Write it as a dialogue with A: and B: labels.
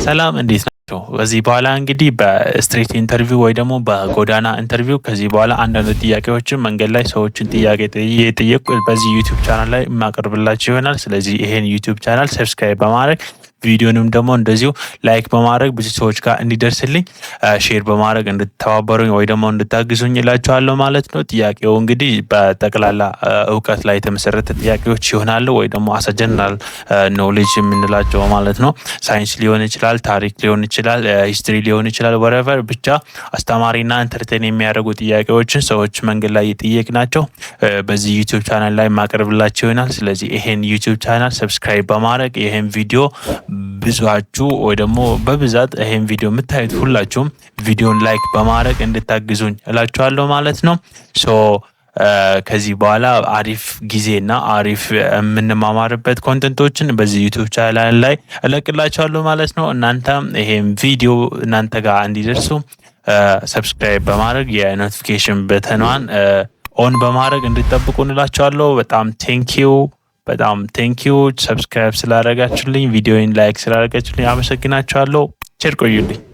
A: ሰላም እንዴት ናቸው? በዚህ በኋላ እንግዲህ በስትሬት ኢንተርቪው ወይ ደግሞ በጎዳና ኢንተርቪው ከዚህ በኋላ አንዳንድ ጥያቄዎችን መንገድ ላይ ሰዎችን ጥያቄ እየጠየቁ በዚህ ዩቲዩብ ቻናል ላይ የማቀርብላችሁ ይሆናል። ስለዚህ ይሄን ዩቲዩብ ቻናል ሰብስክራይብ በማድረግ ቪዲዮንም ደግሞ እንደዚሁ ላይክ በማድረግ ብዙ ሰዎች ጋር እንዲደርስልኝ ሼር በማድረግ እንድትተባበሩኝ ወይ ደግሞ እንድታግዙኝ እላችኋለሁ ማለት ነው። ጥያቄው እንግዲህ በጠቅላላ እውቀት ላይ የተመሰረተ ጥያቄዎች ይሆናሉ ወይ ደግሞ አስ ጀነራል ኖሌጅ የምንላቸው ማለት ነው። ሳይንስ ሊሆን ይችላል፣ ታሪክ ሊሆን ይችላል፣ ሂስትሪ ሊሆን ይችላል። ወሬቨር ብቻ አስተማሪና ኢንተርቴን የሚያደርጉ ጥያቄዎችን ሰዎች መንገድ ላይ እየጠየቅናቸው በዚህ ዩቲዩብ ቻናል ላይ ማቀርብላችሁ ይሆናል። ስለዚህ ይሄን ዩቲዩብ ቻናል ሰብስክራይብ በማድረግ ይሄን ቪዲዮ ብዙአችሁ ወይ ደግሞ በብዛት ይሄን ቪዲዮ የምታዩት ሁላችሁም ቪዲዮን ላይክ በማድረግ እንድታግዙኝ እላችኋለሁ ማለት ነው። ከዚህ በኋላ አሪፍ ጊዜና አሪፍ የምንማማርበት ኮንተንቶችን በዚህ ዩቲዩብ ቻናል ላይ እለቅላችኋለሁ ማለት ነው። እናንተም ይሄን ቪዲዮ እናንተ ጋር እንዲደርሱ ሰብስክራይብ በማድረግ የኖቲፊኬሽን በተኗን ኦን በማድረግ እንድትጠብቁ እንላችኋለሁ። በጣም ቴንኪዩ ሰብስክራይብ ስላደረጋችሁልኝ፣ ቪዲዮን ላይክ ስላደረጋችሁልኝ አመሰግናችኋለሁ። ቸር ቆዩልኝ።